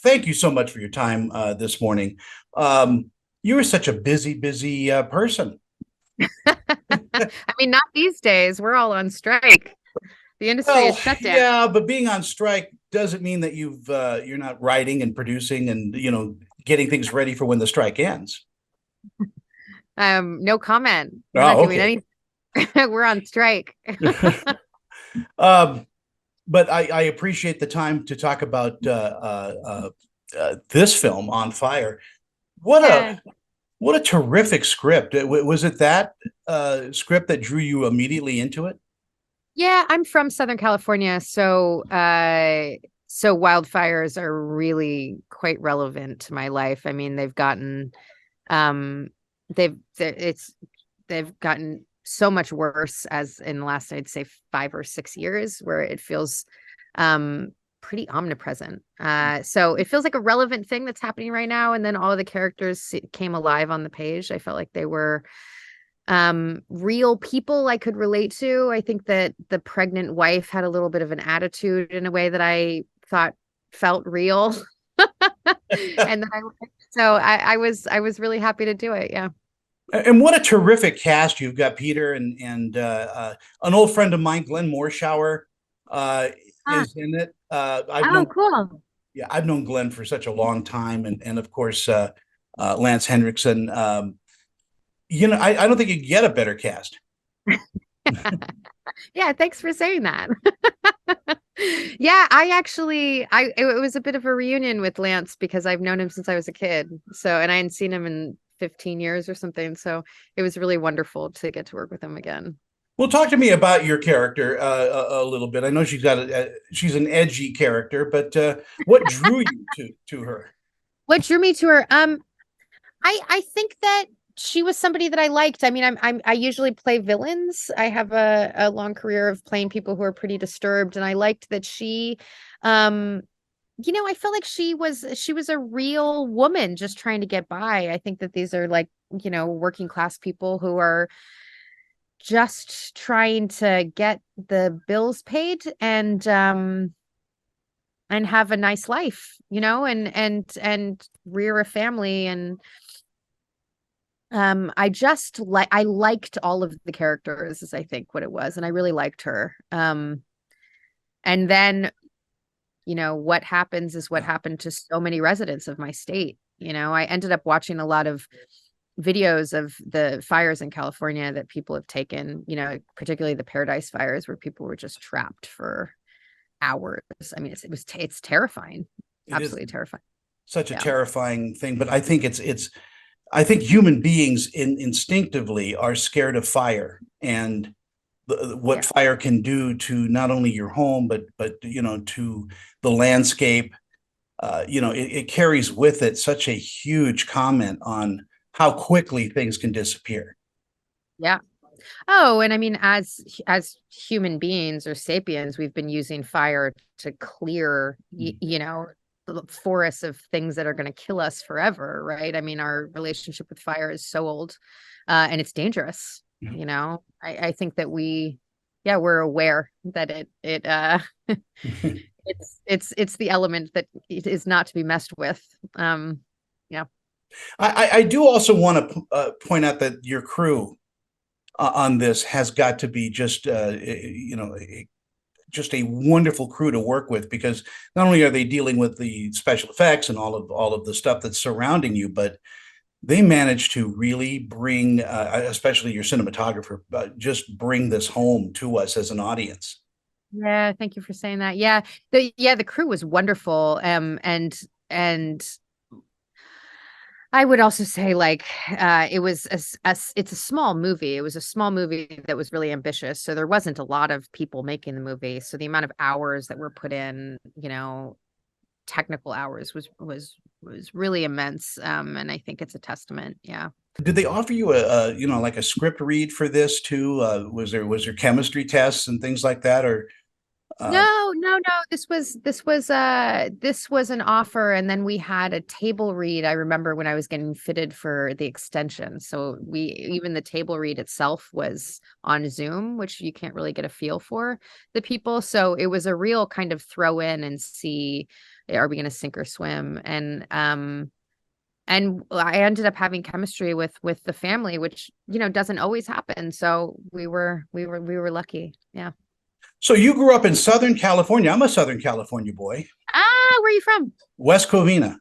thank you so much for your time this morning. Um, you are such a busy person. I mean, not these days. We're all on strike. The industry Well, is shut down. yeah, but being on strike doesn't mean that you're not writing and producing and getting things ready for when the strike ends. No comment. We're not Oh, doing okay. anything. We're on strike. um, but I appreciate the time to talk about this film, On Fire. What Yeah. a what a terrific script! Was it that script that drew you immediately into it? Yeah, I'm from Southern California, so wildfires are really quite relevant to my life. I mean, um it's they've gotten so much worse as in the last, I'd say, 5 or 6 years, where it feels um pretty omnipresent. So it feels like a relevant thing that's happening right now. And then all of the characters came alive on the page. I felt like they were real people I could relate to. I think that the pregnant wife had a little bit of an attitude in a way that I thought felt real. And then I was really happy to do it. Yeah. And what a terrific cast you've got, Peter, and an old friend of mine, Glenn Morshower, uh, Ah, is in it. I've oh, known, cool. yeah, I've known Glenn for such a long time, and of course, Lance Henriksen. I don't think you get a better cast. Yeah, thanks for saying that. Yeah, I actually I it was a bit of a reunion with Lance because I've known him since I was a kid. So, and I hadn't seen him in 15 years or something. So it was really wonderful to get to work with him again. Well, talk to me about your character a little bit. I know she's an edgy character, but what drew you to her? What drew me to her? I think that she was somebody that I liked. I mean, I usually play villains. I have a long career of playing people who are pretty disturbed, and I liked that um, I felt like she was a real woman just trying to get by. I think that these are like, working class people who are just trying to get the bills paid and have a nice life, and rear a family. And I liked all of the characters, is I think what it was, and I really liked her. And then, what happens is what Yeah. happened to so many residents of my state. I ended up watching a lot of videos of the fires in California that people have taken, particularly the Paradise fires, where people were just trapped for hours. I mean, it's terrifying, It is absolutely terrifying. such a Yeah, terrifying thing, but I think human beings instinctively are scared of fire and what yeah, fire can do to not only your home but to the landscape. It carries with it such a huge comment on how quickly things can disappear. yeah. Oh, and I mean, as human beings or sapiens, we've been using fire to clear, the forests of things that are going to kill us forever, right? I mean, our relationship with fire is so old, and it's dangerous. I think that yeah, we're aware that it it's the element that it is not to be messed with. Yeah, I do also want to point out that your crew on this has got to be just a wonderful crew to work with, because not only are they dealing with the special effects and all of the stuff that's surrounding you, but they managed to really bring, especially your cinematographer, just bring this home to us as an audience. yeah. Thank you for saying that. Yeah, the crew was wonderful. And I would also say, like, it was it's a small movie. It was a small movie that was really ambitious. So there wasn't a lot of people making the movie. So the amount of hours that were put in, technical hours was really immense. And I think it's a testament. Yeah. Did they offer you like a script read for this too? Was there chemistry tests and things like that, or uh, No, no, no. This was an offer, and then we had a table read. I remember when I was getting fitted for the extension. So even the table read itself was on Zoom, which you can't really get a feel for the people. So it was a real kind of throw in and see are we going to sink or swim? And I ended up having chemistry with the family, which, you know, doesn't always happen. So we were lucky. Yeah. So you grew up in Southern California. I'm a Southern California boy. Ah, where are you from? West Covina,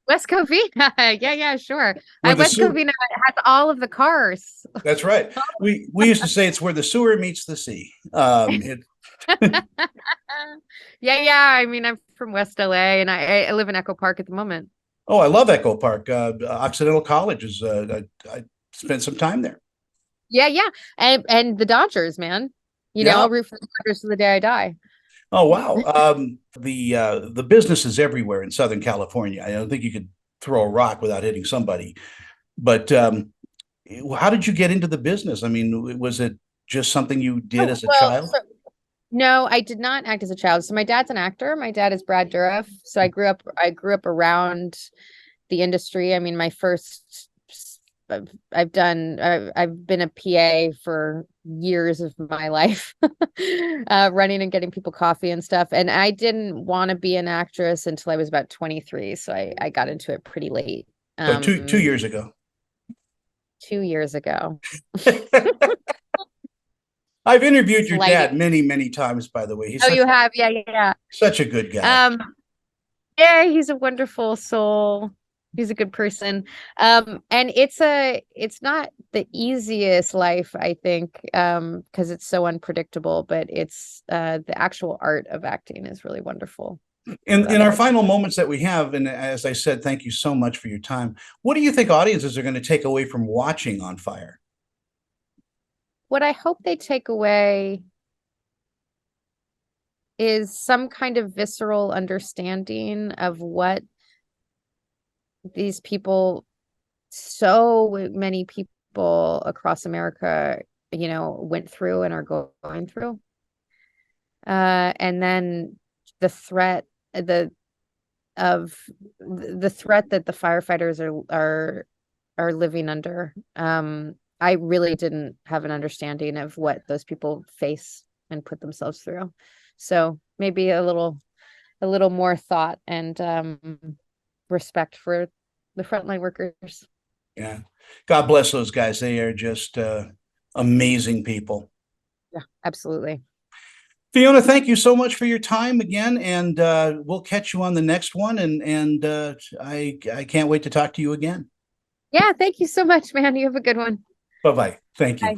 West Covina. Yeah, yeah, sure. where the West sewer. Covina has all of the cars. That's right. We used to say it's where the sewer meets the sea. Yeah, yeah. I mean, I'm from West LA and I live in Echo Park at the moment. Oh, I love Echo Park. Occidental College is. I spent some time there. Yeah, yeah. And the Dodgers, man. You know, Yeah. I'll root for the Dodgers to the day I die. Oh, wow. The business is everywhere in Southern California. I don't think you could throw a rock without hitting somebody. But how did you get into the business? I mean, was it just something you did Oh, as a well, child? no, I did not act as a child. So my dad's an actor. My dad is Brad Dourif. So I grew up around the industry. I mean, my first I've been a PA for years of my life, running and getting people coffee and stuff. And I didn't want to be an actress until I was about 23. So I got into it pretty late. So two years ago. 2 years ago. I've interviewed your Sliding. dad many, many times, by the way. He's Oh, you have? Yeah, yeah. such a good guy. Yeah, he's a wonderful soul. He's a good person. And it's not the easiest life, I think, because it's so unpredictable, but it's the actual art of acting is really wonderful. In our final moments that we have, and as I said, thank you so much for your time. What do you think audiences are going to take away from watching On Fire? What I hope they take away is some kind of visceral understanding of what these people, so many people across America, you know, went through and are going through. And then the threat, the threat that the firefighters are living under. I really didn't have an understanding of what those people face and put themselves through. So maybe a little more thought and respect for the frontline workers. Yeah. God bless those guys. They are just amazing people. Yeah, absolutely. Fiona, thank you so much for your time again, and we'll catch you on the next one. And I can't wait to talk to you again. Yeah, thank you so much, man. You have a good one. Bye bye. Thank you. Bye.